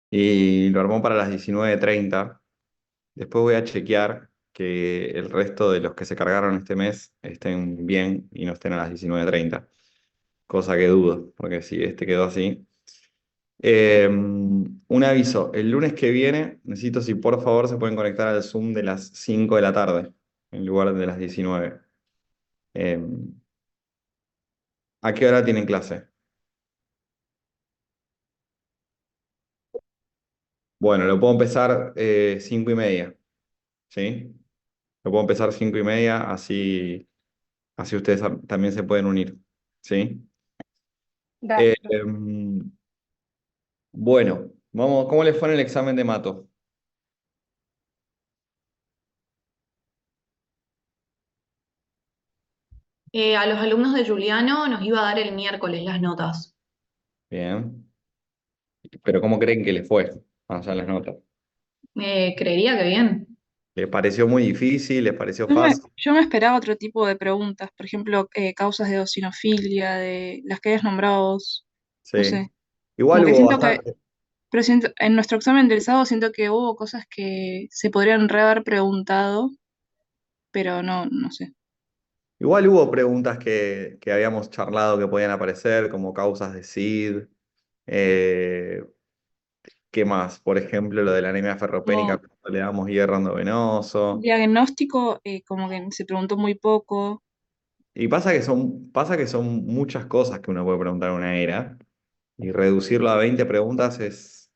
y lo armó para las 19:30. Después voy a chequear que el resto de los que se cargaron este mes estén bien y no estén a las 19:30. Cosa que dudo, porque si este quedó así. Un aviso, el lunes que viene necesito si por favor se pueden conectar al Zoom de las 5 de la tarde en lugar de las 19. Eh, ¿A qué hora tienen clase? Bueno, lo puedo empezar 5:30, ¿sí? Lo puedo empezar 5:30, así ustedes también se pueden unir, ¿sí? Eh, Dale. em, bueno, vamos, ¿cómo les fue en el examen de Mato? A los alumnos de Juliano nos iba a dar el miércoles las notas. Bien, pero ¿cómo creen que les fue? Vamos a las notas. Creería que bien. ¿Les pareció muy difícil? ¿Les pareció Yo me, fácil? yo me esperaba otro tipo de preguntas, por ejemplo, causas de eosinofilia, de las que hayas nombrado vos, no Sí. sé, Igual como que hubo siento que, bastante. pero siento, en nuestro examen del sábado siento que hubo cosas que se podrían re haber preguntado, pero no, no sé. Igual hubo preguntas que habíamos charlado que podían aparecer, como causas de SID. eh, ¿Qué más? Por ejemplo, lo de la anemia ferropénica, Como cuando le damos hierro endovenoso. diagnóstico, como que se preguntó muy poco. Y pasa que son muchas cosas que uno puede preguntar en una era, y reducirlo a 20 preguntas es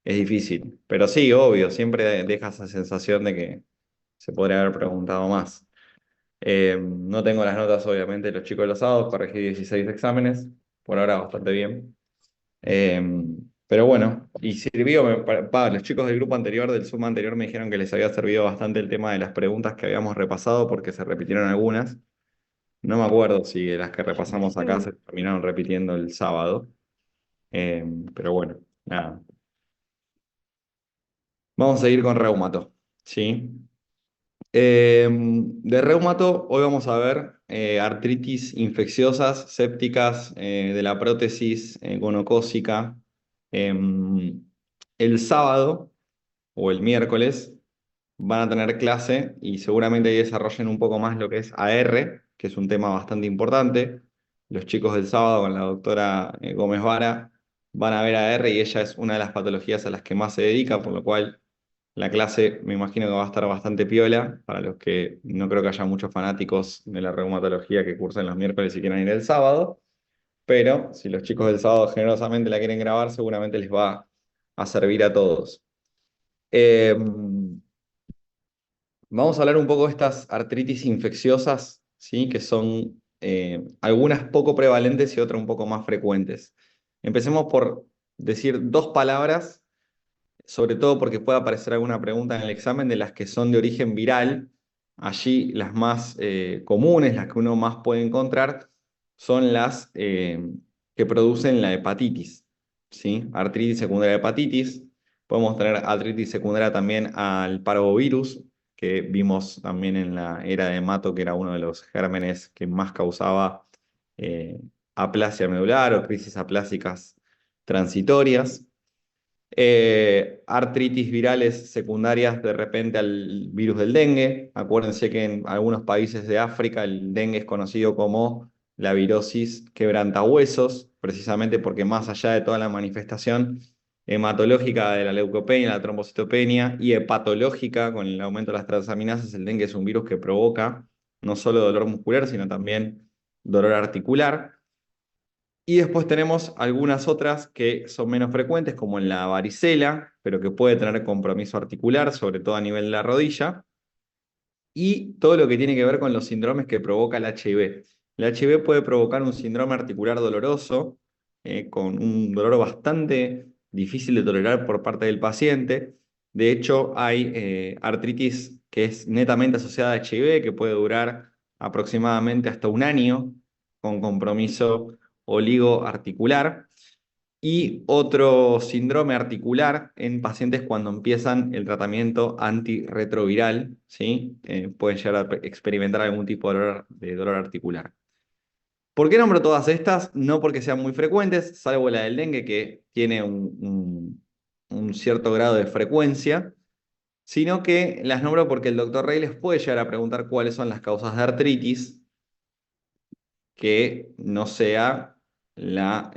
difícil. Pero sí, obvio, siempre deja esa sensación de que se podría haber preguntado más. No tengo las notas, obviamente, de los chicos de los sábados, corregí 16 exámenes, por ahora bastante bien. Eh, pero bueno, y sirvió, los chicos del grupo anterior, del Zoom anterior, me dijeron que les había servido bastante el tema de las preguntas que habíamos repasado porque se repitieron algunas. No me acuerdo si las que repasamos acá Sí. se terminaron repitiendo el sábado. Eh, pero bueno, nada. Vamos a ir con reumato, ¿sí? De reumato, hoy vamos a ver artritis infecciosas, sépticas, de la prótesis gonocócica. El sábado o el miércoles van a tener clase y seguramente ahí desarrollen un poco más lo que es AR, que es un tema bastante importante. Los chicos del sábado con la doctora Gómez Vara van a ver AR y ella es una de las patologías a las que más se dedica, por lo cual la clase me imagino que va a estar bastante piola para los que no creo que haya muchos fanáticos de la reumatología que cursen los miércoles y quieran ir el sábado, pero si los chicos del sábado generosamente la quieren grabar, seguramente les va a servir a todos. Eh, Vamos a hablar un poco de estas artritis infecciosas, ¿sí? Que son algunas poco prevalentes y otras un poco más frecuentes. Empecemos por decir dos palabras, sobre todo porque puede aparecer alguna pregunta en el examen de las que son de origen viral. Allí las más comunes, las que uno más puede encontrar, son las que producen la hepatitis, ¿sí? Artritis secundaria de hepatitis. Podemos tener artritis secundaria también al parvovirus, que vimos también en la era de Mato, que era uno de los gérmenes que más causaba eh, aplasia medular o crisis aplásicas transitorias. Artritis virales secundarias de repente al virus del dengue. Acuérdense que en algunos países de África el dengue es conocido como la virosis quebrantahuesos, precisamente porque más allá de toda la manifestación hematológica de la leucopenia, la trombocitopenia y hepatológica con el aumento de las transaminasas, el dengue es un virus que provoca no solo dolor muscular, sino también dolor articular. Y después tenemos algunas otras que son menos frecuentes, como en la varicela, pero que puede tener compromiso articular, sobre todo a nivel de la rodilla, y todo lo que tiene que ver con los síndromes que provoca el HIV. El HIV puede provocar un síndrome articular doloroso, con un dolor bastante difícil de tolerar por parte del paciente. De hecho, hay artritis que es netamente asociada a HIV, que puede durar aproximadamente hasta un año, con compromiso oligoarticular. Y otro síndrome articular en pacientes cuando empiezan el tratamiento antirretroviral, ¿sí? Pueden llegar a experimentar algún tipo de dolor articular. ¿Por qué nombro todas estas? No porque sean muy frecuentes, salvo la del dengue, que tiene un cierto grado de frecuencia, sino que las nombro porque el doctor Rey les puede llegar a preguntar cuáles son las causas de artritis que no sea la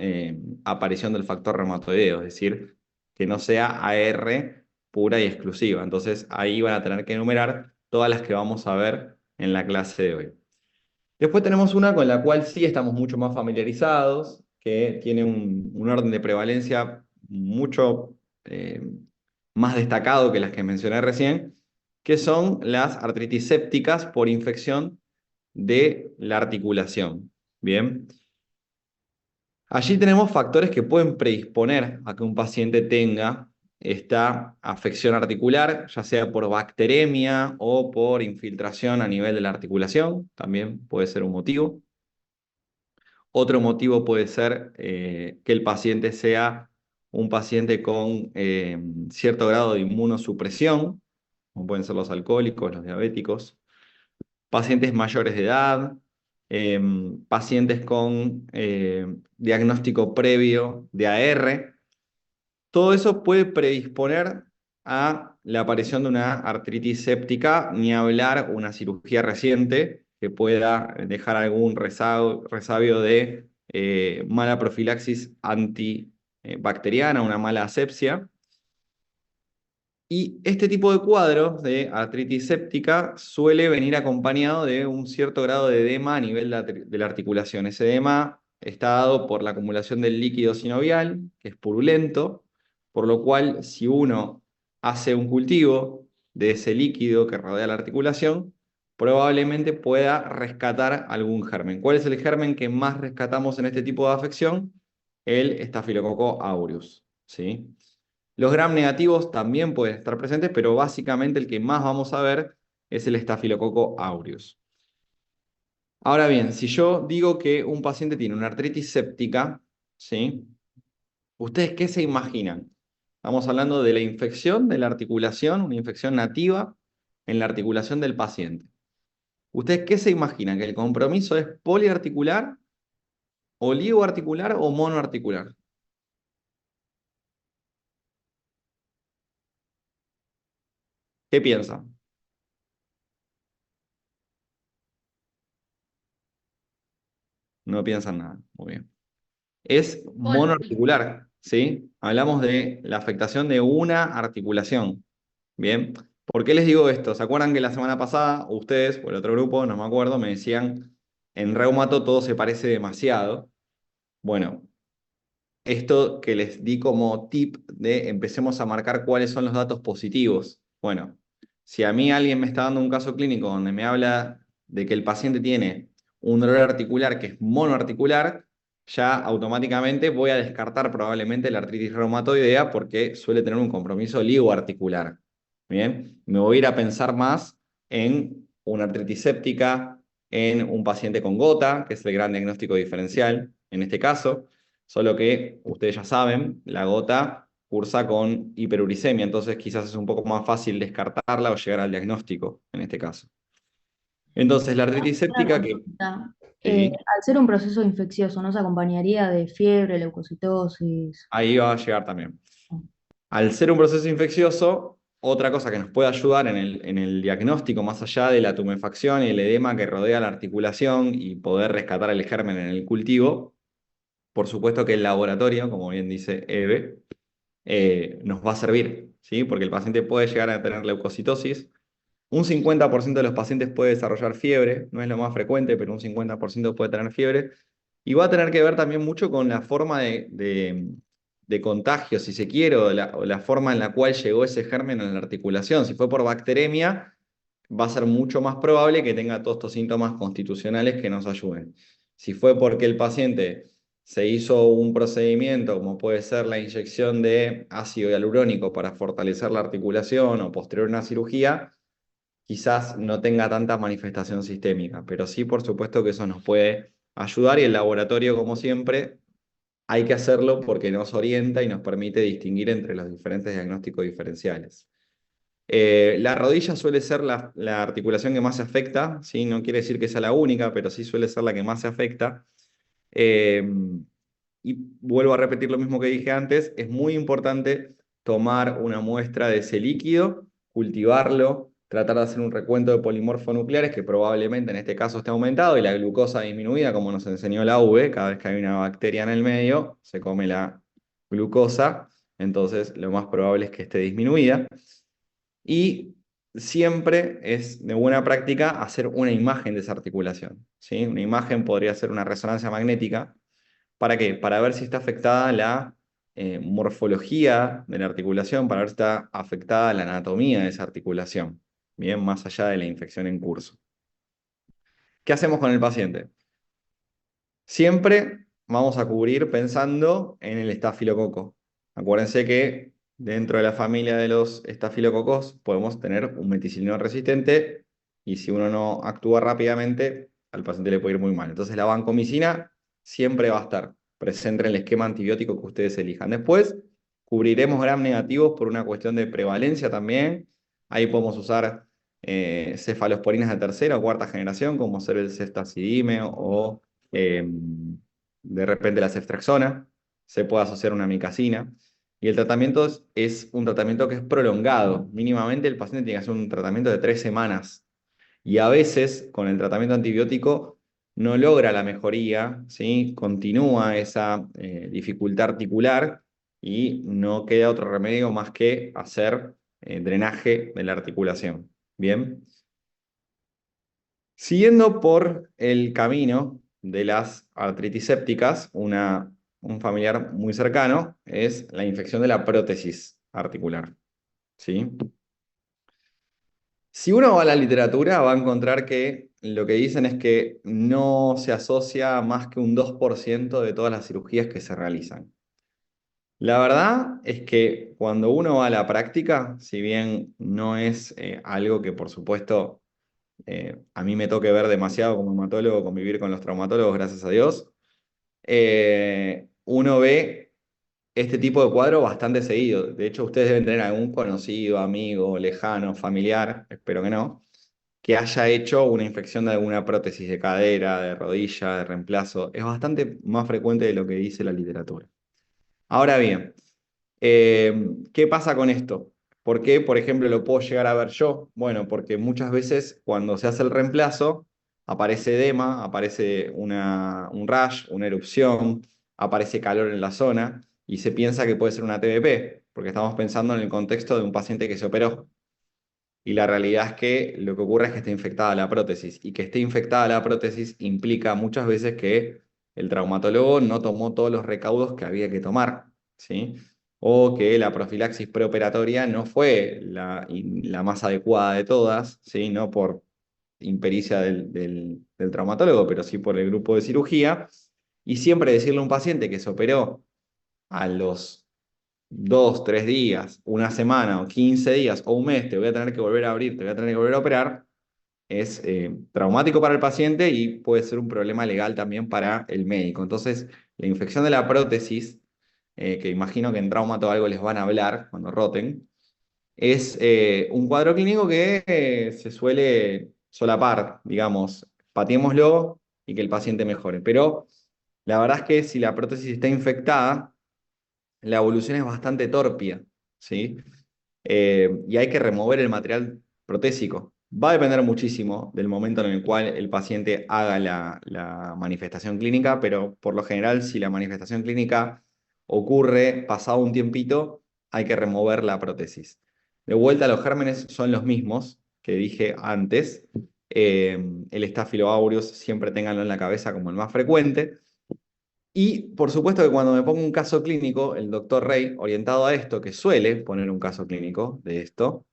aparición del factor reumatoideo, es decir, que no sea AR pura y exclusiva. Entonces ahí van a tener que enumerar todas las que vamos a ver en la clase de hoy. Después tenemos una con la cual sí estamos mucho más familiarizados, que tiene un orden de prevalencia mucho más destacado que las que mencioné recién, que son las artritis sépticas por infección de la articulación. Bien. Allí tenemos factores que pueden predisponer a que un paciente tenga esta afección articular, ya sea por bacteremia o por infiltración a nivel de la articulación, también puede ser un motivo. Otro motivo puede ser que el paciente sea un paciente con cierto grado de inmunosupresión, como pueden ser los alcohólicos, los diabéticos, pacientes mayores de edad, pacientes con diagnóstico previo de AR. Todo eso puede predisponer a la aparición de una artritis séptica, ni hablar una cirugía reciente que pueda dejar algún resabio de mala profilaxis antibacteriana, una mala asepsia. Y este tipo de cuadros de artritis séptica suele venir acompañado de un cierto grado de edema a nivel de la articulación. Ese edema está dado por la acumulación del líquido sinovial, que es purulento, por lo cual si uno hace un cultivo de ese líquido que rodea la articulación, probablemente pueda rescatar algún germen. ¿Cuál es el germen que más rescatamos en este tipo de afección? El Staphylococcus aureus, ¿sí? Los gram negativos también pueden estar presentes, pero básicamente el que más vamos a ver es el Staphylococcus aureus. Ahora bien, si yo digo que un paciente tiene una artritis séptica, ¿sí? ¿Ustedes qué se imaginan? Estamos hablando de la infección de la articulación, una infección nativa en la articulación del paciente. ¿Ustedes qué se imaginan? ¿Que el compromiso es poliarticular, oligoarticular o monoarticular? ¿Qué piensan? No piensan nada. Muy bien. Es Poli. monoarticular, ¿sí? Hablamos de la afectación de una articulación. Bien. ¿Por qué les digo esto? ¿Se acuerdan que la semana pasada ustedes, o el otro grupo, no me acuerdo, me decían, en reumato todo se parece demasiado? Bueno, esto que les di como tip de empecemos a marcar cuáles son los datos positivos. Bueno, si a mí alguien me está dando un caso clínico donde me habla de que el paciente tiene un dolor articular que es monoarticular, ya automáticamente voy a descartar probablemente la artritis reumatoidea porque suele tener un compromiso ligoarticular. Bien, me voy a ir a pensar más en una artritis séptica, en un paciente con gota, que es el gran diagnóstico diferencial en este caso. Solo que ustedes ya saben, la gota cursa con hiperuricemia, entonces quizás es un poco más fácil descartarla o llegar al diagnóstico en este caso. Entonces, la artritis Una séptica que... consulta. Sí, Al ser un proceso infeccioso, ¿no se acompañaría de fiebre, leucocitosis? ahí va a llegar también. Al ser un proceso infeccioso, otra cosa que nos puede ayudar en el diagnóstico, más allá de la tumefacción y el edema que rodea la articulación y poder rescatar el germen en el cultivo, por supuesto que el laboratorio, como bien dice Eve, nos va a servir, ¿sí? Porque el paciente puede llegar a tener leucocitosis. Un 50% de los pacientes puede desarrollar fiebre, no es lo más frecuente, pero un 50% puede tener fiebre. Y va a tener que ver también mucho con la forma de contagio, si se quiere, o la forma en la cual llegó ese germen a la articulación. Si fue por bacteremia, va a ser mucho más probable que tenga todos estos síntomas constitucionales que nos ayuden. Si fue porque el paciente se hizo un procedimiento, como puede ser la inyección de ácido hialurónico para fortalecer la articulación o posterior a una cirugía, quizás no tenga tanta manifestación sistémica, pero sí, por supuesto que eso nos puede ayudar y el laboratorio, como siempre, hay que hacerlo porque nos orienta y nos permite distinguir entre los diferentes diagnósticos diferenciales. La rodilla suele ser la articulación que más se afecta, ¿sí? No quiere decir que sea la única, pero sí suele ser la que más se afecta. Y vuelvo a repetir lo mismo que dije antes, es muy importante tomar una muestra de ese líquido, cultivarlo, tratar de hacer un recuento de polimorfonucleares que probablemente en este caso esté aumentado y la glucosa disminuida, como nos enseñó la V, cada vez que hay una bacteria en el medio, se come la glucosa, entonces lo más probable es que esté disminuida. Y siempre es de buena práctica hacer una imagen de esa articulación, ¿sí? Una imagen podría ser una resonancia magnética. ¿Para qué? Para ver si está afectada la morfología de la articulación, para ver si está afectada la anatomía de esa articulación, bien, más allá de la infección en curso. ¿Qué hacemos con el paciente? Siempre vamos a cubrir pensando en el estafilococo. Acuérdense que dentro de la familia de los estafilococos podemos tener un meticilino resistente y si uno no actúa rápidamente, al paciente le puede ir muy mal. Entonces la vancomicina siempre va a estar presente en el esquema antibiótico que ustedes elijan. Después cubriremos gram negativos por una cuestión de prevalencia también. Ahí podemos usar cefalosporinas de tercera o cuarta generación, como ser el ceftazidime o de repente la ceftriaxona, se puede asociar a una amicacina. Y el tratamiento es un tratamiento que es prolongado. Mínimamente el paciente tiene que hacer un tratamiento de 3 semanas. Y a veces con el tratamiento antibiótico no logra la mejoría, ¿sí? Continúa esa dificultad articular y no queda otro remedio más que hacer drenaje de la articulación. Bien. Siguiendo por el camino de las artritis sépticas, un familiar muy cercano es la infección de la prótesis articular, ¿sí? Si uno va a la literatura, va a encontrar que lo que dicen es que no se asocia más que un 2% de todas las cirugías que se realizan. La verdad es que cuando uno va a la práctica, si bien no es algo que por supuesto a mí me toque ver demasiado como hematólogo, convivir con los traumatólogos, gracias a Dios, uno ve este tipo de cuadro bastante seguido. De hecho, ustedes deben tener algún conocido, amigo, lejano, familiar, espero que no, que haya hecho una infección de alguna prótesis de cadera, de rodilla, de reemplazo. Es bastante más frecuente de lo que dice la literatura. Ahora bien, ¿qué pasa con esto? ¿Por qué, por ejemplo, lo puedo llegar a ver yo? Bueno, porque muchas veces cuando se hace el reemplazo, aparece edema, aparece un rash, una erupción, aparece calor en la zona y se piensa que puede ser una TBP, porque estamos pensando en el contexto de un paciente que se operó. Y la realidad es que lo que ocurre es que está infectada la prótesis y que esté infectada la prótesis implica muchas veces que el traumatólogo no tomó todos los recaudos que había que tomar, ¿sí? O que la profilaxis preoperatoria no fue la más adecuada de todas, ¿sí? No por impericia del traumatólogo, pero sí por el grupo de cirugía. Y siempre decirle a un paciente que se operó a los 2, 3 días, una semana o 15 días o un mes, te voy a tener que volver a abrir, te voy a tener que volver a operar, es traumático para el paciente y puede ser un problema legal también para el médico. Entonces, la infección de la prótesis, que imagino que en traumato algo les van a hablar cuando roten, es un cuadro clínico que se suele solapar, digamos, pateémoslo y que el paciente mejore. Pero la verdad es que si la prótesis está infectada, la evolución es bastante torpia, ¿sí? Y hay que remover el material protésico. Va a depender muchísimo del momento en el cual el paciente haga la manifestación clínica, pero por lo general, si la manifestación clínica ocurre pasado un tiempito, hay que remover la prótesis. De vuelta, los gérmenes son los mismos que dije antes. El Staphylo aureus siempre ténganlo en la cabeza como el más frecuente. Y por supuesto que cuando me pongo un caso clínico, el doctor Rey, orientado a esto, que suele poner un caso clínico de esto,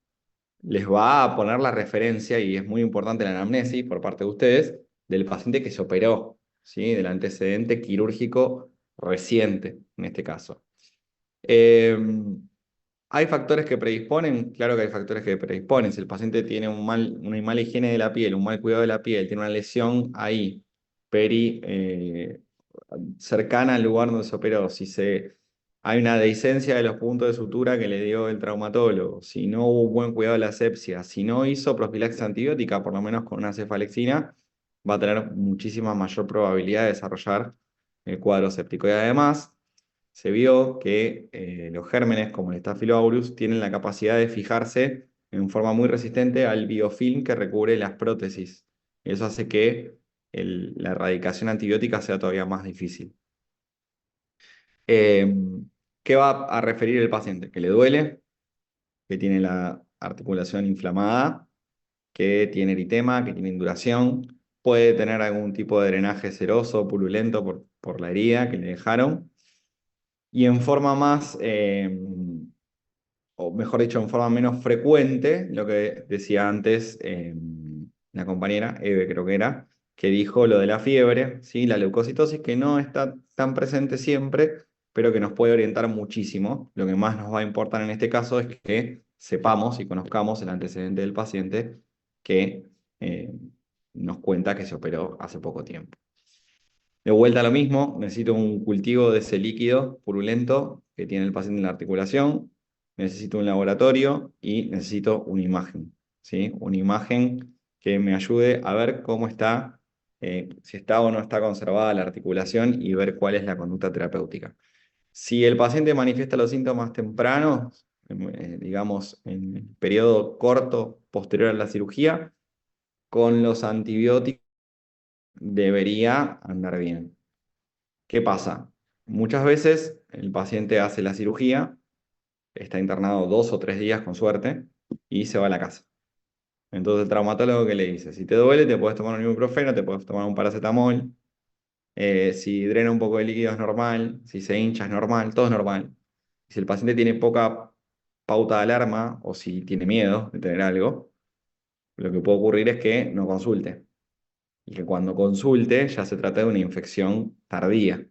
les va a poner la referencia, y es muy importante la anamnesis por parte de ustedes, del paciente que se operó, ¿sí? Del antecedente quirúrgico reciente, en este caso. Eh, ¿Hay factores que predisponen? Claro que hay factores que predisponen. Si el paciente tiene una mala higiene de la piel, un mal cuidado de la piel, tiene una lesión ahí, cercana al lugar donde se operó, hay una dehiscencia de los puntos de sutura que le dio el traumatólogo, si no hubo buen cuidado de la asepsia, si no hizo profilaxis antibiótica, por lo menos con una cefalexina, va a tener muchísima mayor probabilidad de desarrollar el cuadro séptico. Y además, se vio que los gérmenes, como el Staphylococcus aureus, tienen la capacidad de fijarse en forma muy resistente al biofilm que recubre las prótesis. Eso hace que la erradicación antibiótica sea todavía más difícil. Eh, ¿Qué va a referir el paciente? Que le duele, que tiene la articulación inflamada, que tiene eritema, que tiene induración, puede tener algún tipo de drenaje seroso, purulento por la herida que le dejaron. Y en forma más, o mejor dicho, en forma menos frecuente, lo que decía antes la compañera, Eve creo que era, que dijo lo de la fiebre, ¿sí? La leucocitosis, que no está tan presente siempre, pero que nos puede orientar muchísimo. Lo que más nos va a importar en este caso es que sepamos y conozcamos el antecedente del paciente que eh, nos cuenta que se operó hace poco tiempo. De vuelta a lo mismo, necesito un cultivo de ese líquido purulento que tiene el paciente en la articulación, necesito un laboratorio y necesito una imagen, ¿sí? Una imagen que me ayude a ver cómo está, si está o no está conservada la articulación y ver cuál es la conducta terapéutica. Si el paciente manifiesta los síntomas tempranos, digamos en el periodo corto posterior a la cirugía, con los antibióticos debería andar bien. ¿Qué pasa? Muchas veces el paciente hace la cirugía, está internado 2 o 3 días con suerte y se va a la casa. Entonces el traumatólogo, ¿qué le dice? Si te duele, te puedes tomar un ibuprofeno, te puedes tomar un paracetamol. Si drena un poco de líquido es normal, si se hincha es normal, todo es normal. Si el paciente tiene poca pauta de alarma o si tiene miedo de tener algo, lo que puede ocurrir es que no consulte. Y que cuando consulte ya se trata de una infección tardía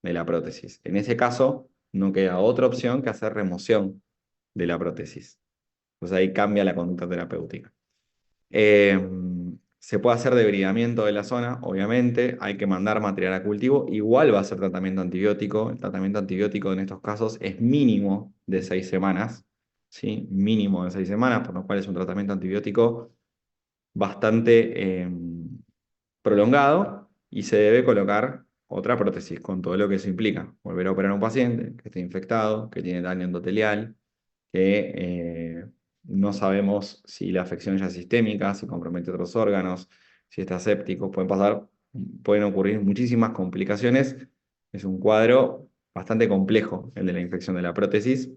de la prótesis. En ese caso, no queda otra opción que hacer remoción de la prótesis. Entonces ahí cambia la conducta terapéutica. Eh, Se puede hacer debridamiento de la zona, obviamente, hay que mandar material a cultivo, igual va a ser tratamiento antibiótico. El tratamiento antibiótico en estos casos es mínimo de 6 semanas, ¿sí? Mínimo de 6 semanas, por lo cual es un tratamiento antibiótico bastante prolongado y se debe colocar otra prótesis con todo lo que eso implica. Volver a operar a un paciente que esté infectado, que tiene daño endotelial, que no sabemos si la afección ya es sistémica, si compromete otros órganos, si está séptico. Pueden ocurrir muchísimas complicaciones. Es un cuadro bastante complejo el de la infección de la prótesis.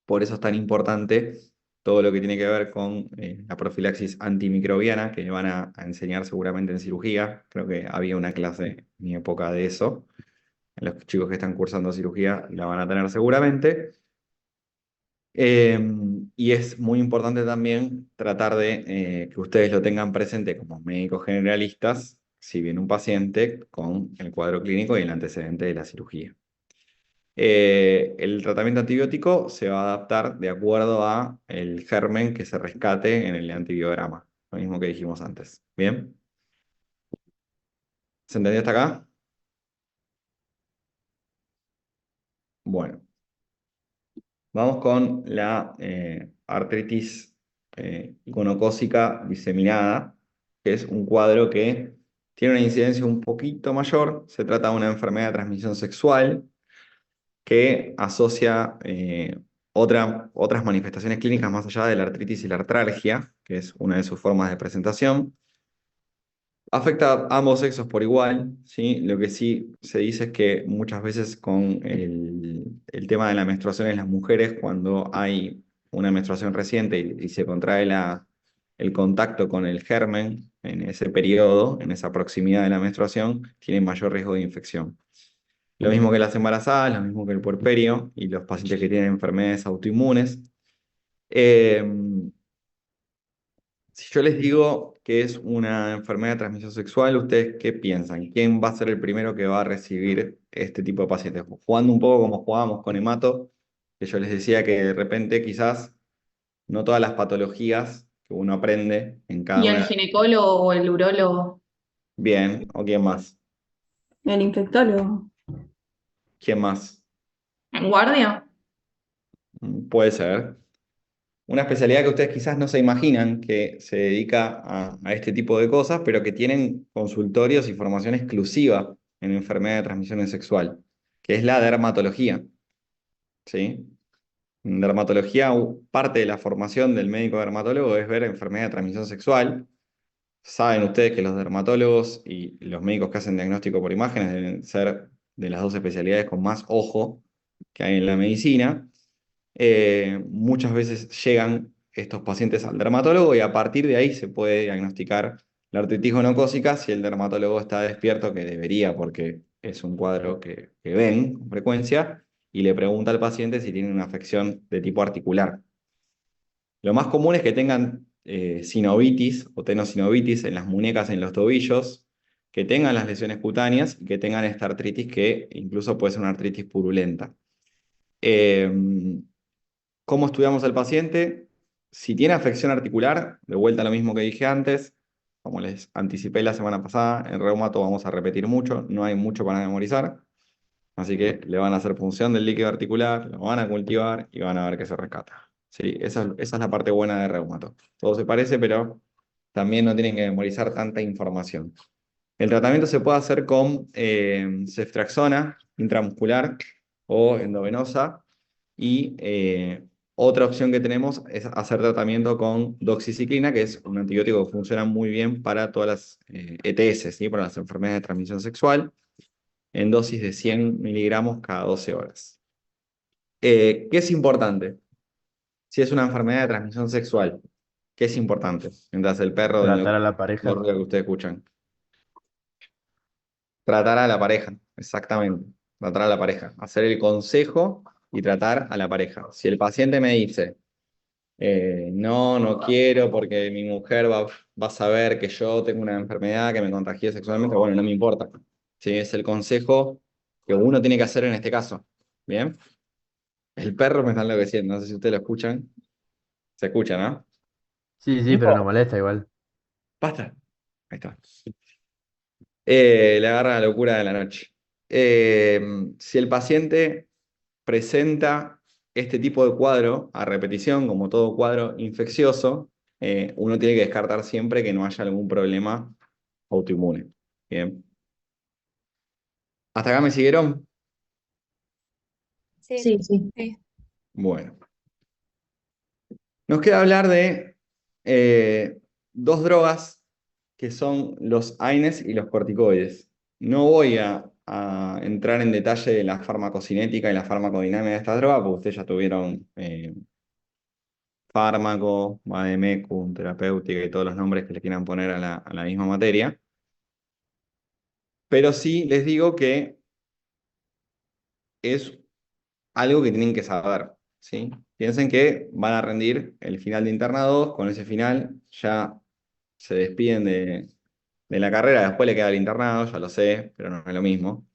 Por eso es tan importante todo lo que tiene que ver con la profilaxis antimicrobiana, que van a enseñar seguramente en cirugía. Creo que había una clase en mi época de eso. Los chicos que están cursando cirugía la van a tener seguramente. Y es muy importante también tratar de que ustedes lo tengan presente como médicos generalistas, si viene un paciente con el cuadro clínico y el antecedente de la cirugía. El tratamiento antibiótico se va a adaptar de acuerdo a el germen que se rescate en el antibiograma, lo mismo que dijimos antes. ¿Bien? ¿Se entendió hasta acá? Bueno, vamos con la artritis gonocócica diseminada, que es un cuadro que tiene una incidencia un poquito mayor. Se trata de una enfermedad de transmisión sexual que asocia otras manifestaciones clínicas más allá de la artritis y la artralgia, que es una de sus formas de presentación. Afecta a ambos sexos por igual, ¿sí? Lo que sí se dice es que muchas veces con el tema de la menstruación en las mujeres, cuando hay una menstruación reciente y se contrae el contacto con el germen en ese periodo, en esa proximidad de la menstruación, tienen mayor riesgo de infección. Lo mismo que las embarazadas, lo mismo que el puerperio y los pacientes que tienen enfermedades autoinmunes. Eh, si yo les digo que es una enfermedad de transmisión sexual, ¿ustedes qué piensan? ¿Quién va a ser el primero que va a recibir este tipo de pacientes? Jugando un poco como jugábamos con hemato, que yo les decía que de repente quizás no todas las patologías que uno aprende en cada ¿Y una. el ginecólogo o el urólogo? Bien, ¿o quién más? El infectólogo. ¿Quién más? ¿En guardia? Puede ser. Una especialidad que ustedes quizás no se imaginan que se dedica a este tipo de cosas, pero que tienen consultorios y formación exclusiva en enfermedad de transmisión sexual, que es la dermatología. ¿sí? En dermatología, parte de la formación del médico dermatólogo es ver enfermedad de transmisión sexual. Saben ustedes que los dermatólogos y los médicos que hacen diagnóstico por imágenes deben ser de las dos especialidades con más ojo que hay en la medicina. Muchas veces llegan estos pacientes al dermatólogo y a partir de ahí se puede diagnosticar la artritis gonocócica si el dermatólogo está despierto, que debería, porque es un cuadro que ven con frecuencia, y le pregunta al paciente si tiene una afección de tipo articular. Lo más común es que tengan sinovitis o tenosinovitis en las muñecas, en los tobillos, que tengan las lesiones cutáneas y que tengan esta artritis que incluso puede ser una artritis purulenta. Eh, ¿Cómo estudiamos al paciente? Si tiene afección articular, de vuelta a lo mismo que dije antes, como les anticipé la semana pasada, en reumato vamos a repetir mucho, no hay mucho para memorizar, así que le van a hacer punción del líquido articular, lo van a cultivar y van a ver que se rescata. Sí, esa es la parte buena de reumato. Todo se parece, pero también no tienen que memorizar tanta información. El tratamiento se puede hacer con ceftriaxona intramuscular o endovenosa y otra opción que tenemos es hacer tratamiento con doxiciclina, que es un antibiótico que funciona muy bien para todas las ETS, ¿sí? Para las enfermedades de transmisión sexual, en dosis de 100 miligramos cada 12 horas. ¿Qué es importante? Si es una enfermedad de transmisión sexual, ¿qué es importante? Mientras el perro de Tratar a la los pareja. ruidos que ustedes escuchan. Tratar a la pareja, exactamente. Tratar a la pareja. Hacer el consejo y tratar a la pareja. Si el paciente me dice, no, no quiero porque mi mujer va a saber que yo tengo una enfermedad que me contagié sexualmente, bueno, no me importa. Sí, es el consejo que uno tiene que hacer en este caso. ¿Bien? El perro me está enloqueciendo, no sé si ustedes lo escuchan. Se escucha, ¿no? Sí, sí, pero no Nico, molesta igual. basta. Ahí está. Le agarra la locura de la noche. Si el paciente presenta este tipo de cuadro a repetición, como todo cuadro infeccioso, uno tiene que descartar siempre que no haya algún problema autoinmune. Bien. ¿Hasta acá me siguieron? Sí. Sí, sí. Sí. Bueno. Nos queda hablar de eh, dos drogas que son los AINES y los corticoides. No voy a entrar en detalle de la farmacocinética y la farmacodinámica de estas drogas, porque ustedes ya tuvieron fármaco, vademecum, terapéutica y todos los nombres que le quieran poner a la misma materia. Pero sí les digo que es algo que tienen que saber, ¿sí? Piensen que van a rendir el final de internado, con ese final ya se despiden de la carrera, después le queda el internado, ya lo sé, pero no es lo mismo.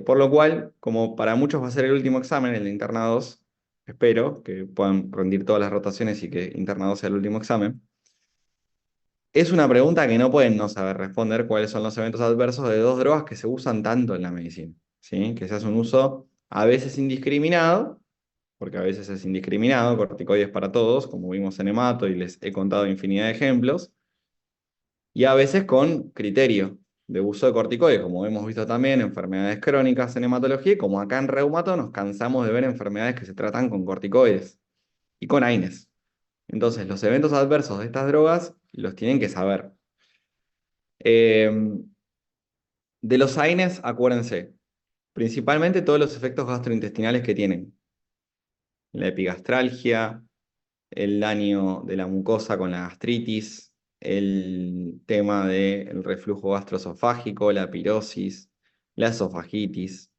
Por lo cual, como para muchos va a ser el último examen, el de internados, espero que puedan rendir todas las rotaciones y que internado sea el último examen. Es una pregunta que no pueden no saber responder cuáles son los eventos adversos de dos drogas que se usan tanto en la medicina, ¿sí? Que se hace un uso a veces indiscriminado, porque a veces es indiscriminado, corticoides para todos, como vimos en hemato y les he contado infinidad de ejemplos, y a veces con criterio de uso de corticoides, como hemos visto también en enfermedades crónicas en hematología, y como acá en reumato nos cansamos de ver enfermedades que se tratan con corticoides y con AINES. Entonces, los eventos adversos de estas drogas los tienen que saber. Eh, de los AINES, acuérdense, principalmente todos los efectos gastrointestinales que tienen. La epigastralgia, el daño de la mucosa con la gastritis, el tema del reflujo gastroesofágico, la pirosis, la esofagitis.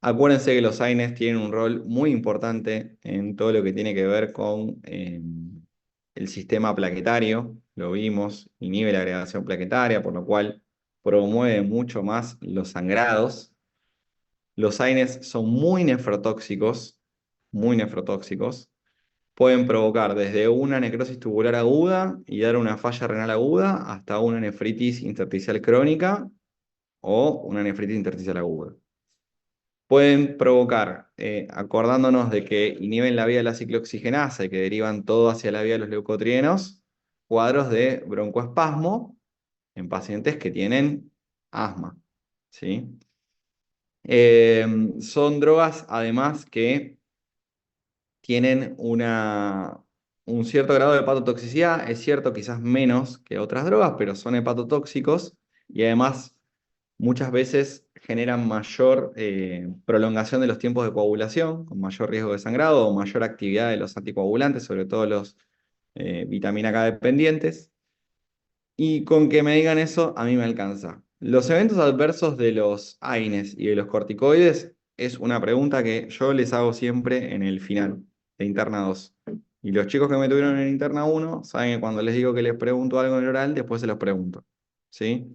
Acuérdense que los AINES tienen un rol muy importante en todo lo que tiene que ver con el sistema plaquetario, lo vimos, inhibe la agregación plaquetaria, por lo cual promueve mucho más los sangrados. Los AINES son muy nefrotóxicos. Pueden provocar desde una necrosis tubular aguda y dar una falla renal aguda hasta una nefritis intersticial crónica o una nefritis intersticial aguda. Pueden provocar, acordándonos de que inhiben la vía de la ciclooxigenasa y que derivan todo hacia la vía de los leucotrienos, cuadros de broncoespasmo en pacientes que tienen asma, ¿sí? Son drogas, además, que tienen un cierto grado de hepatotoxicidad. Es cierto, quizás menos que otras drogas, pero son hepatotóxicos y además muchas veces generan mayor prolongación de los tiempos de coagulación, con mayor riesgo de sangrado o mayor actividad de los anticoagulantes, sobre todo los vitamina K dependientes. Y con que me digan eso, a mí me alcanza. Los eventos adversos de los AINES y de los corticoides es una pregunta que yo les hago siempre en el final de Interna 2. Y los chicos que me tuvieron en Interna 1 saben que cuando les digo que les pregunto algo en el oral, después se los pregunto. ¿Sí?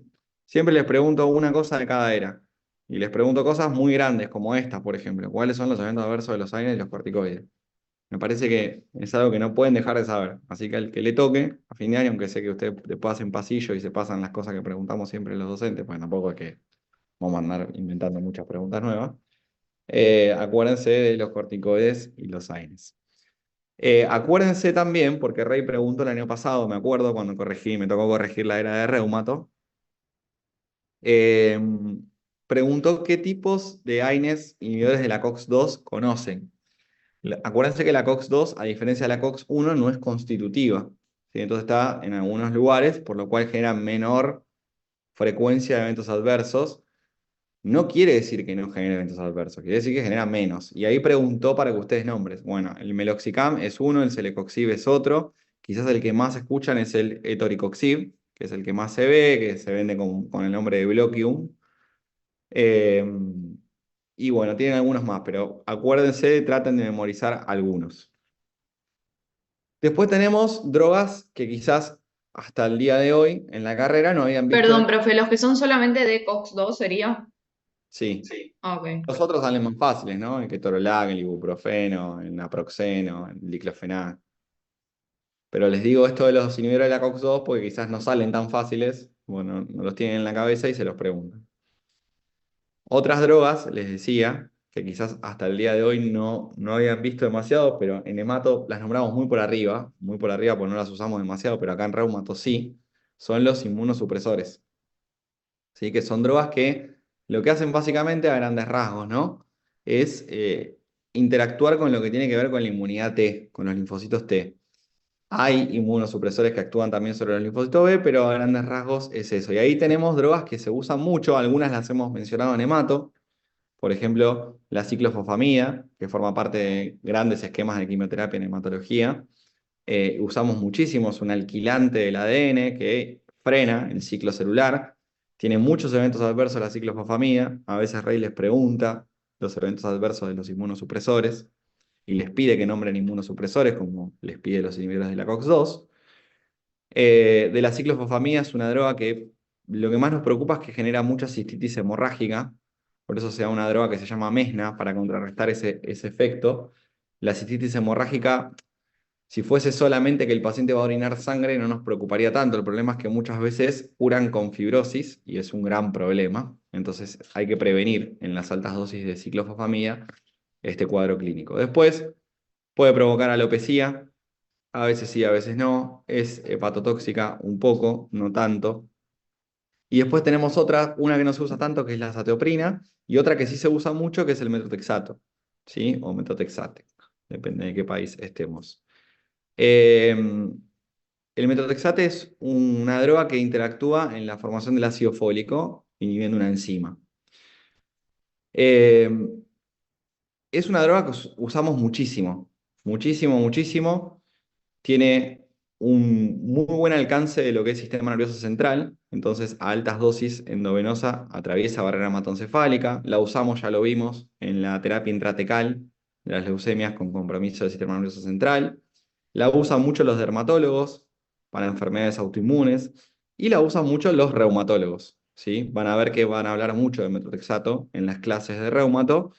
Siempre les pregunto una cosa de cada era. Y les pregunto cosas muy grandes, como estas, por ejemplo. ¿Cuáles son los eventos adversos de los AINES y los corticoides? Me parece que es algo que no pueden dejar de saber. Así que al que le toque, a fin de año, aunque sé que usted después hace en pasillo y se pasan las cosas que preguntamos siempre los docentes, pues tampoco es que vamos a andar inventando muchas preguntas nuevas. Acuérdense de los corticoides y los AINES. Acuérdense también, porque Rey preguntó el año pasado, me acuerdo, cuando me tocó corregir la era de reumato, eh, preguntó qué tipos de AINES inhibidores de la COX-2 conocen. Acuérdense que la COX-2, a diferencia de la COX-1, no es constitutiva, ¿sí? Entonces está en algunos lugares, por lo cual genera menor frecuencia de eventos adversos. No quiere decir que no genere eventos adversos, quiere decir que genera menos. Y ahí preguntó para que ustedes nombres. Bueno, el meloxicam es uno, el celecoxib es otro. Quizás el que más escuchan es el etoricoxib, que es el que más se ve, que se vende con el nombre de Bloquium. Eh, y bueno, tienen algunos más, pero acuérdense, traten de memorizar algunos. Después tenemos drogas que quizás hasta el día de hoy en la carrera no habían visto. Perdón, profe, los que son solamente de COX-2 sería. Sí. Ah, ok. Los otros salen más fáciles, ¿no? El ketorolac, el ibuprofeno, el naproxeno, el diclofenac. Pero les digo esto de los inhibidores de la COX-2 porque quizás no salen tan fáciles, bueno, no los tienen en la cabeza y se los preguntan. Otras drogas, les decía, que quizás hasta el día de hoy no habían visto demasiado, pero en hemato las nombramos muy por arriba porque no las usamos demasiado, pero acá en reumato sí, son los inmunosupresores. ¿Sí? Que son drogas que lo que hacen básicamente a grandes rasgos, ¿no? Es interactuar con lo que tiene que ver con la inmunidad T, con los linfocitos T. Hay inmunosupresores que actúan también sobre los linfocitos B, pero a grandes rasgos es eso. Y ahí tenemos drogas que se usan mucho, algunas las hemos mencionado en hemato, por ejemplo, la ciclofosfamida, que forma parte de grandes esquemas de quimioterapia en hematología. Usamos muchísimo, es un alquilante del ADN que frena el ciclo celular. Tiene muchos eventos adversos la ciclofosfamida. A veces Rey les pregunta los eventos adversos de los inmunosupresores y les pide que nombren inmunosupresores, como les pide los inhibidores de la COX-2. De la ciclofosfamida es una droga que lo que más nos preocupa es que genera mucha cistitis hemorrágica, por eso se da una droga que se llama Mesna para contrarrestar ese efecto. La cistitis hemorrágica, si fuese solamente que el paciente va a orinar sangre, no nos preocuparía tanto. El problema es que muchas veces curan con fibrosis y es un gran problema. Entonces hay que prevenir en las altas dosis de ciclofosfamida este cuadro clínico. Después puede provocar alopecia, a veces sí, a veces no. Es hepatotóxica un poco, no tanto. Y después tenemos otra, una que no se usa tanto, que es la azathioprina, y otra que sí se usa mucho, que es el metotrexato, ¿sí? O metotrexate, depende de qué país estemos. Eh, el metotrexate es una droga que interactúa en la formación del ácido fólico, inhibiendo una enzima. Eh, es una droga que usamos muchísimo, muchísimo, muchísimo. Tiene un muy buen alcance de lo que es sistema nervioso central, entonces a altas dosis endovenosa atraviesa barrera hematoencefálica. La usamos, ya lo vimos, en la terapia intratecal de las leucemias con compromiso del sistema nervioso central. La usan mucho los dermatólogos para enfermedades autoinmunes y la usan mucho los reumatólogos, ¿sí? Van a ver que van a hablar mucho de metotrexato en las clases de reumato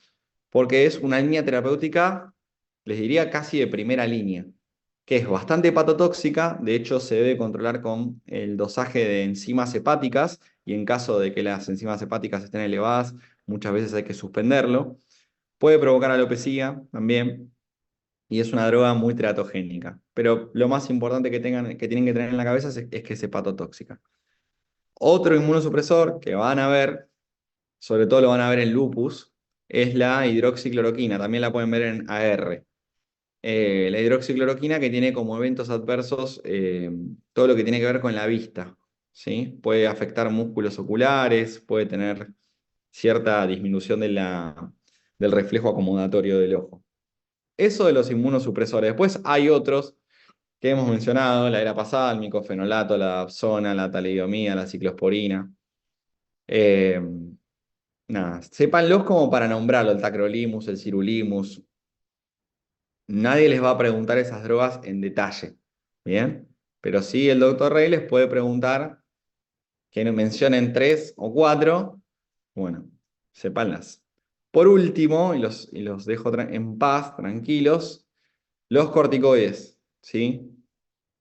porque es una línea terapéutica, les diría casi de primera línea, que es bastante hepatotóxica, de hecho se debe controlar con el dosaje de enzimas hepáticas y en caso de que las enzimas hepáticas estén elevadas, muchas veces hay que suspenderlo. Puede provocar alopecia también y es una droga muy teratogénica, pero lo más importante que tienen que tener en la cabeza es que es hepatotóxica. Otro inmunosupresor que van a ver sobre todo lo van a ver en lupus, es la hidroxicloroquina, también la pueden ver en AR. La hidroxicloroquina que tiene como eventos adversos todo lo que tiene que ver con la vista, ¿sí? Puede afectar músculos oculares, puede tener cierta disminución del reflejo acomodatorio del ojo. Eso de los inmunosupresores. Después hay otros que hemos mencionado la era pasada, el micofenolato, la dapsona, la talidomida, la ciclosporina. Eh, Nada, sépanlos como para nombrarlo, el tacrolimus, el cirulimus. Nadie les va a preguntar esas drogas en detalle, ¿bien? Pero sí el doctor Rey les puede preguntar que nos mencionen 3 o 4, bueno, sépanlas. Por último, y los dejo en paz, tranquilos, los corticoides, ¿sí?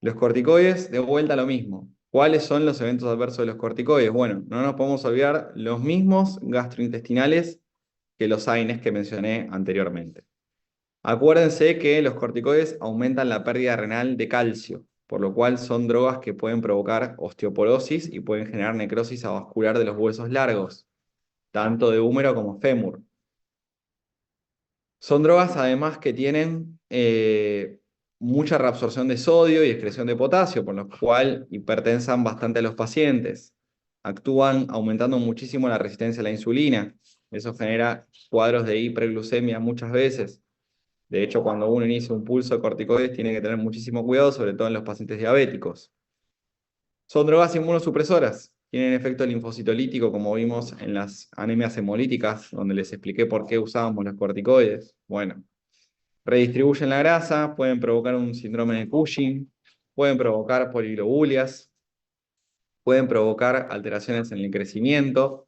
Los corticoides, de vuelta a lo mismo. ¿Cuáles son los eventos adversos de los corticoides? Bueno, no nos podemos olvidar los mismos gastrointestinales que los AINES que mencioné anteriormente. Acuérdense que los corticoides aumentan la pérdida renal de calcio, por lo cual son drogas que pueden provocar osteoporosis y pueden generar necrosis avascular de los huesos largos, tanto de húmero como fémur. Son drogas además que tienen mucha reabsorción de sodio y excreción de potasio, por lo cual hipertensan bastante a los pacientes. Actúan aumentando muchísimo la resistencia a la insulina. Eso genera cuadros de hiperglucemia muchas veces. De hecho, cuando uno inicia un pulso de corticoides, tiene que tener muchísimo cuidado, sobre todo en los pacientes diabéticos. Son drogas inmunosupresoras. Tienen efecto linfocitolítico, como vimos en las anemias hemolíticas, donde les expliqué por qué usábamos los corticoides. Bueno, redistribuyen la grasa, pueden provocar un síndrome de Cushing, pueden provocar poliglobulias, pueden provocar alteraciones en el crecimiento.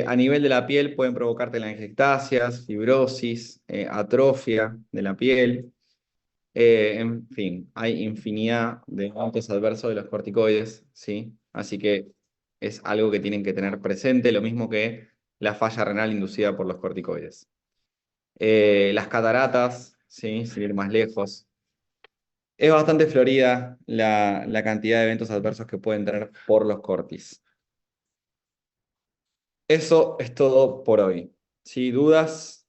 A nivel de la piel pueden provocar telangiectasias, fibrosis, atrofia de la piel. En fin, hay infinidad de eventos adversos de los corticoides, ¿sí? Así que es algo que tienen que tener presente, lo mismo que la falla renal inducida por los corticoides. Las cataratas, ¿sí? Sin ir más lejos. Es bastante florida la cantidad de eventos adversos que pueden tener por los cortis. Eso es todo por hoy. ¿Sí? ¿Dudas?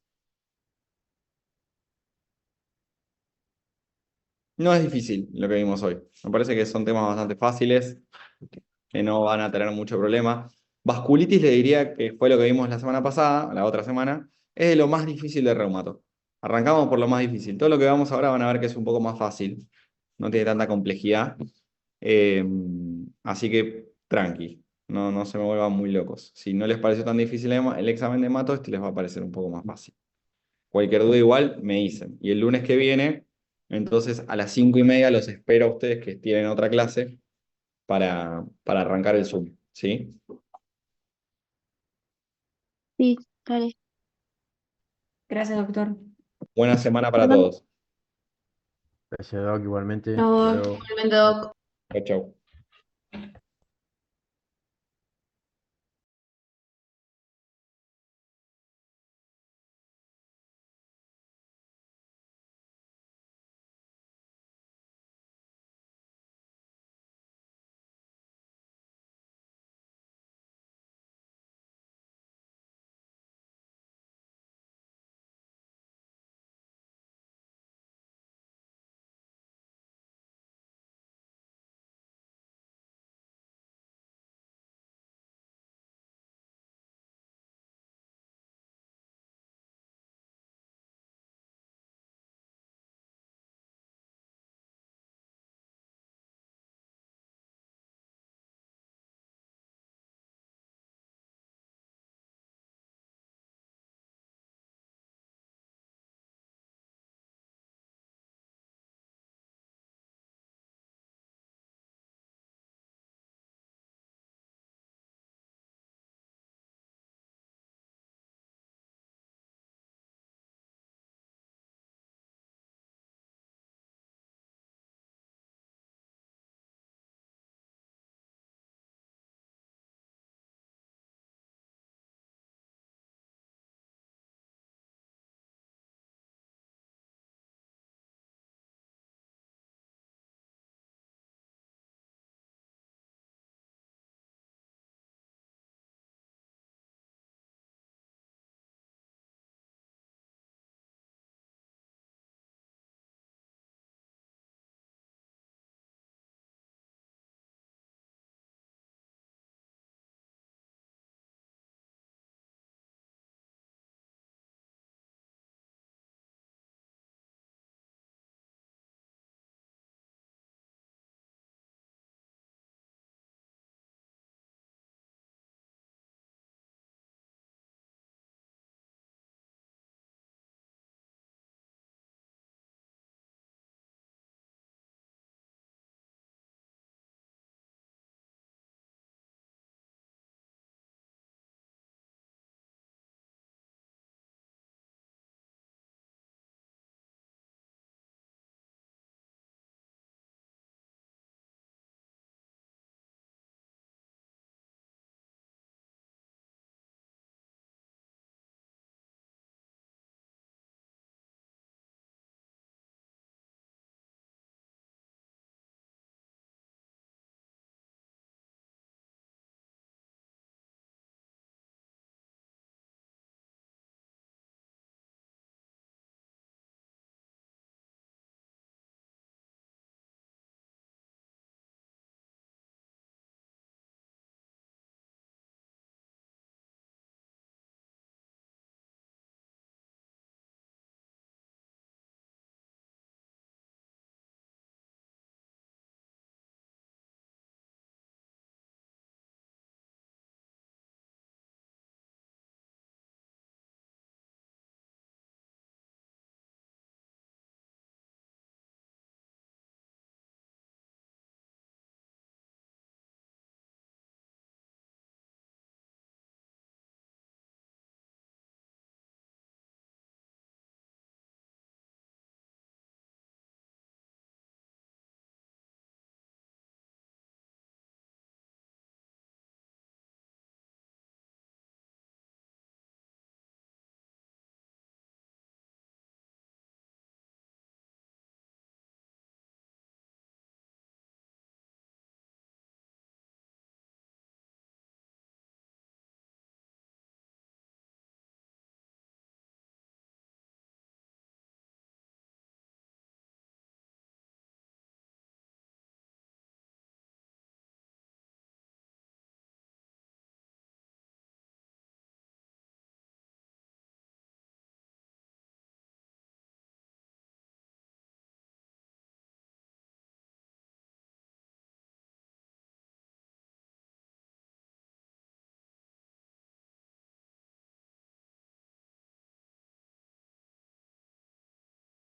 No es difícil lo que vimos hoy. Me parece que son temas bastante fáciles, que no van a tener mucho problema. Vasculitis le diría que fue lo que vimos la semana pasada, la otra semana, es de lo más difícil de reumato. Arrancamos por lo más difícil. Todo lo que vamos ahora van a ver que es un poco más fácil. No tiene tanta complejidad. Eh, Así que tranqui, no se me vuelvan muy locos. Si no les pareció tan difícil el examen de mato, este les va a parecer un poco más fácil. Cualquier duda igual me dicen. Y el lunes que viene, entonces a las 5:30 los espero a ustedes que tienen otra clase para arrancar el Zoom. ¿Sí? Sí, dale. Gracias, doctor. Buena semana para Perdón. todos. Gracias, Doc, igualmente. No. Hasta luego. Igualmente, Doc. Chau, chau.